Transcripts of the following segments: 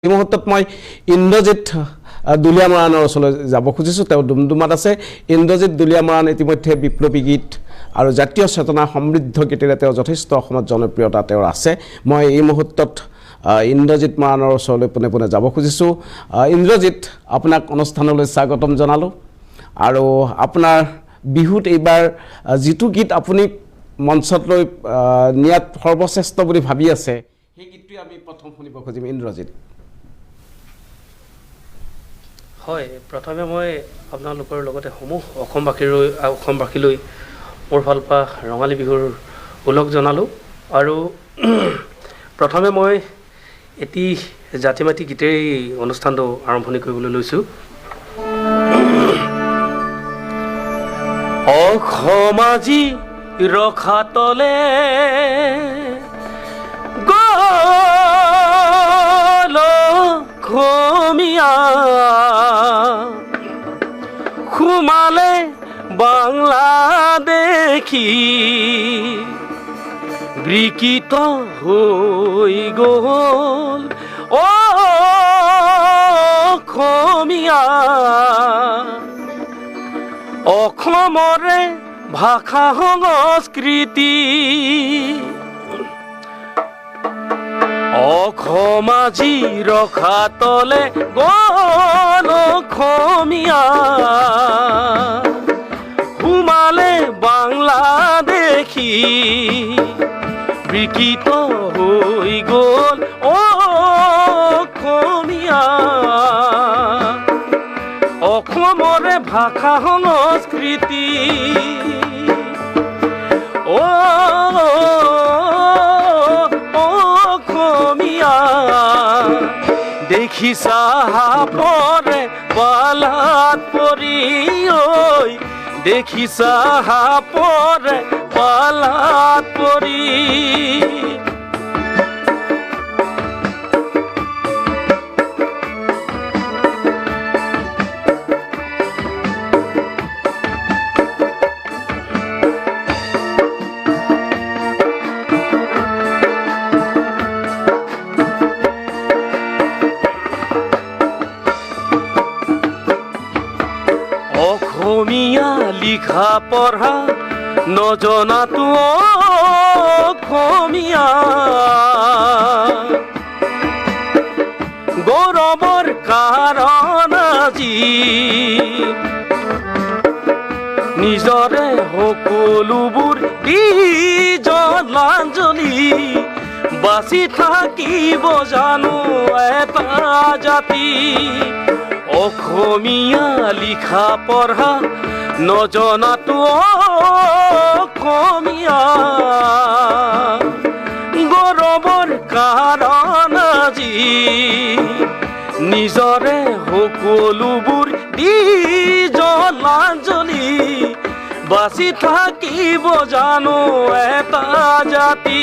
এই মুহূৰ্তত মই ইন্দ্ৰজিৎ দুলীয়া মৰাণৰ ওচৰলৈ যাব খুজিছোঁ। তেওঁ ডুমডুমাত আছে। ইন্দ্ৰজিৎ দুলীয়া মৰাণ ইতিমধ্যে বিপ্লৱী গীত আৰু জাতীয় চেতনা সমৃদ্ধ গীতেৰে তেওঁ যথেষ্ট অসমত জনপ্ৰিয়তা তেওঁৰ আছে। মই এই মুহূৰ্তত ইন্দ্ৰজিৎ মৰাণৰ ওচৰলৈ পোনে পোনে যাব খুজিছোঁ। ইন্দ্ৰজিৎ, আপোনাক অনুষ্ঠানলৈ স্বাগতম জনালোঁ। আৰু আপোনাৰ বিহুত এইবাৰ যিটো গীত আপুনি মঞ্চত লৈ নিয়াত সৰ্বশ্ৰেষ্ঠ বুলি ভাবি আছে, সেই গীতটোৱে আমি প্ৰথম শুনিব খুজিম। ইন্দ্ৰজিৎ। হয়, প্ৰথমে মই আপোনালোকৰ লগতে সমূহ অসমবাসীলৈ মোৰ ফালৰ পৰা ৰঙালী বিহুৰ ওলগ জনালোঁ। আৰু প্ৰথমে মই এটি জাতি মাতি গীতেই অনুষ্ঠানটো আৰম্ভণি কৰিবলৈ লৈছোঁ। অসম আজি ৰখাতলে খমিয়া সোমালে বাংলাদেশী বিকৃত হৈ গ'ল অসমীয়া অসমৰে ভাষা সংস্কৃতি অসম আজি ৰখাতলে গ'ল অসমীয়া সোমালে বাংলাদেশী বিকৃত হৈ গ'ল অসমীয়া অসমৰে ভাষা সংস্কৃতি দেখিছা পৰে পালাত পৰি ঐ দেখিছা পৰে পালাত পৰি অসমীয়া লিখা পঢ়া নজনাতো অসমীয়া গৌৰৱৰ কাৰণ আজি নিজৰে সকলোবোৰ দি জলাঞ্জলি বাচি থাকিব জানো এটা জাতি অসমীয়া লিখা পঢ়া নজনাতো অসমীয়া গৌৰৱৰ কাৰণ আজি নিজৰে সকলোবোৰ দি জলাঞ্জলি বাচি থাকিব জানো এটা জাতি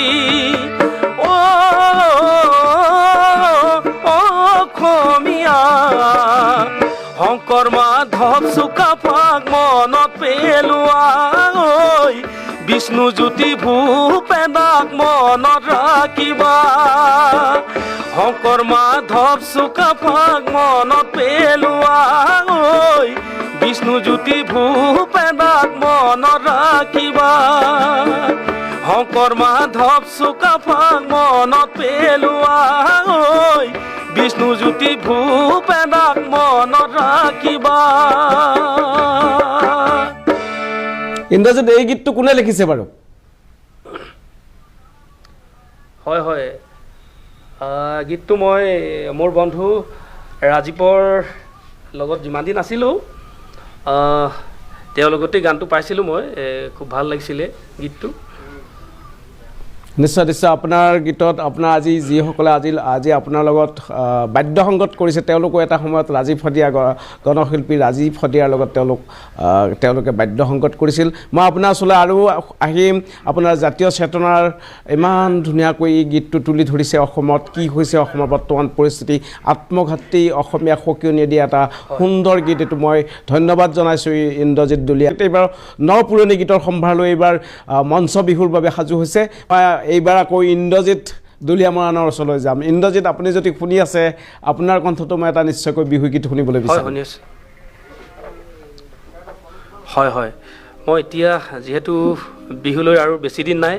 অসমীয়া শংকৰ মাধৱ চুকাফাক মনত পেলোৱা ঐ বিষ্ণুজ্যোতি ভূপেনক মনত ৰাখিবা শংকৰ মাধৱ চুকাফাক মনত পেলোৱা ঐ বিষ্ণুজ্যোতি ভূপেনক মনত ৰাখিবা শংকৰ মাধৱ চুকাফাক মনত পেলোৱা ঐ বিষ্ণুজ্যোতি ভূপেনক মনত ৰাখিবা। ইন্দ্ৰজিৎ, এই গীতটো কোনে লিখিছে বাৰু? হয় হয়, গীতটো মই মোৰ বন্ধু ৰাজীৱৰ লগত যিমান দিন আছিলোঁ তেওঁৰ লগতে গানটো পাইছিলোঁ মই, খুব ভাল লাগিছিলে গীতটো। নিশ্চয় নিশ্চয়, আপোনাৰ গীতত আপোনাৰ আজি যিসকলে আজি আপোনাৰ লগত বাদ্যসংগত কৰিছে তেওঁলোকো এটা সময়ত ৰাজীৱ শদিয়া গণশিল্পী ৰাজীৱ শদিয়াৰ লগত তেওঁলোকে বাদ্যসংগত কৰিছিল। মই আপোনাৰ ওচৰলৈ আৰু আহিম। আপোনাৰ জাতীয় চেতনাৰ ইমান ধুনীয়াকৈ এই গীতটো তুলি ধৰিছে অসমত কি হৈছে অসমৰ বৰ্তমান পৰিস্থিতি, আত্মঘাতী অসমীয়া সকিয়নি দিয়া এটা সুন্দৰ গীত। এইটো মই ধন্যবাদ জনাইছোঁ ইন্দ্ৰজিৎ দুলীয়া। এইবাৰ ন পুৰণি গীতৰ সম্ভাৰ লৈ এইবাৰ মঞ্চ বিহুৰ বাবে সাজু হৈছে। এইবাৰ আকৌ ইন্দ্ৰজিৎ দুলীয়া মৰাণৰ ওচৰলৈ যাম। ইন্দ্ৰজিৎ, আপুনি যদি শুনি আছে, আপোনাৰ কণ্ঠটো মই এটা নিশ্চয়কৈ বিহু গীত শুনিবলৈ হয় বিচাৰোঁ। শুনি আছোঁ। হয় হয়, মই এতিয়া যিহেতু বিহুলৈ আৰু বেছি দিন নাই,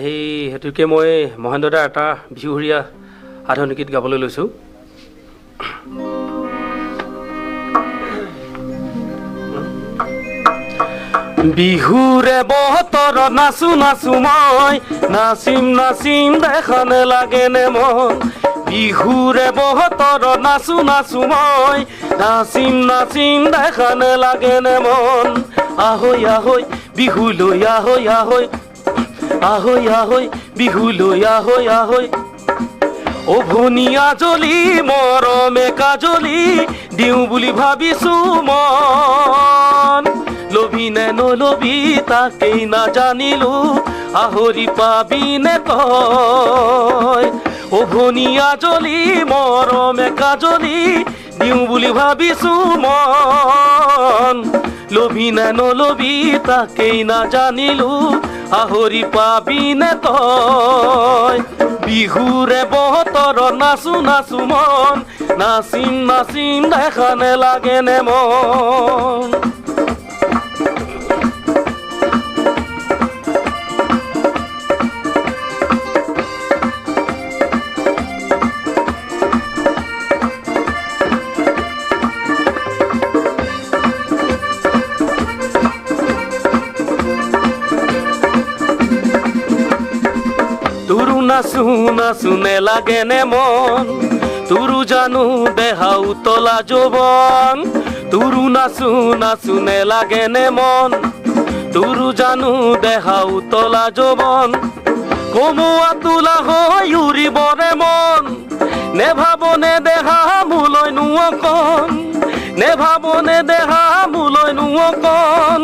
সেই হেতুকে মই মহেন্দ্ৰ দাৰ এটা বিহুৰীয়া আধুনিক গীত গাবলৈ লৈছোঁ। বিহুৰে বহতৰ নাচো নাচো মই, নাচিম নাচিম দেখা নেলাগেনে মন। বিহুৰে বহতৰ নাচো নাচো মই, নাচিম নাচিম দেখা নেলাগেনে মন। আহৈ আহৈ বিহুলৈ আহৈ আহৈ, আহৈ আহৈ বিহুলৈ আহৈ আহৈ। অ ভনীয়া জলি মৰমে কাজলি, দিওঁ বুলি ভাবিছোঁ মন। লবি নে নলবি তাকেই নাজানিলো, আহৰি পাবি নে তই। অ ভনীয়া জলি মৰমে কাজলি, দিওঁ বুলি ভাবিছোঁ মন। লবি নে নলবি তাকেই নাজানিলো, আহৰি পাবি নে তই। বিহুৰে বহতৰ নাচো নাচো মন, নাচিম নাচিম দেখা নেলাগেনে মন। তোৰো নাচো নাচো নেলাগেনে মন, তোৰো জানো দেহা উতলা যৌৱন। তোৰো নাচো নাচো নেলাগেনে মন, তোৰো জানো দেহা উতলা যৌৱন। কমুৱা তোলা হৈ উৰিবৰে মন, নেভাবনে দেহা মোলৈ নোৱকণ। নেভাবনে দেহা মোলৈ নোৱকণ,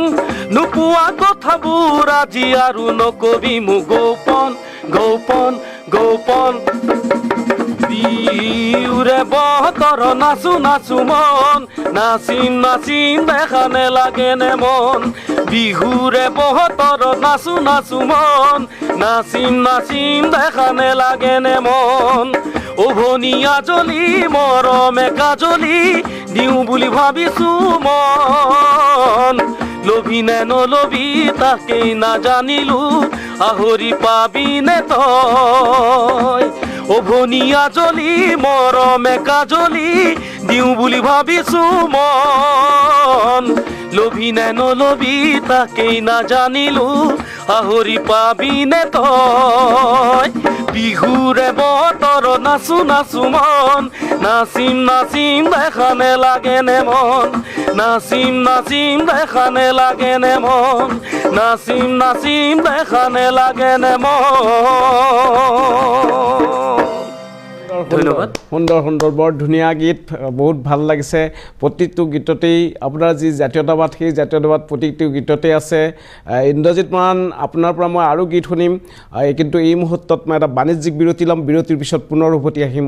নোপোৱা কথাবোৰ আজি আৰু নকবি মোক গোপন গোপন গোপন। বিহুৰে বহতৰ নাচো নাচো মন, নাচিম নাচিম দেখা নেলাগেনে মন। বিহুৰে বহতৰ নাচো নাচো মন, নাচিম নাচিম দেখা নেলাগেনে মন। অ ভনীয়া জলি মৰমে কাজলি, দিওঁ বুলি ভাবিছোঁ মন। লবি নে নলবি তাকেই নাজানিলো, আহৰি পাবি নে তই। অ ভনীয়া জলি মৰমে কাজলি, দিওঁ বুলি ভাবিছোঁ মন। লবি নে নলবি তাকেই নাজানিলো, আহৰি পাবি নে তই। বিহুৰে বতৰ নাচো নাচো মন, নাচিম নাচিম দেখা নেলাগেনে মন। নাচিম নাচিম দেখা নেলাগেনে মন, নাচিম নাচিম দেখা নেলাগেনে মন। ধন্যবাদ। সুন্দৰ সুন্দৰ, বৰ ধুনীয়া গীত, বহুত ভাল লাগিছে। প্ৰতিটো গীততেই আপোনাৰ যি জাতীয়তাবাদ, সেই জাতীয়তাবাদ প্ৰতিটো গীততেই আছে। ইন্দ্ৰজিৎ মৰাণ, আপোনাৰ পৰা মই আৰু গীত শুনিম, কিন্তু এই মুহূৰ্তত মই এটা বাণিজ্যিক বিৰতি ল'ম। বিৰতিৰ পিছত পুনৰ উভতি আহিম।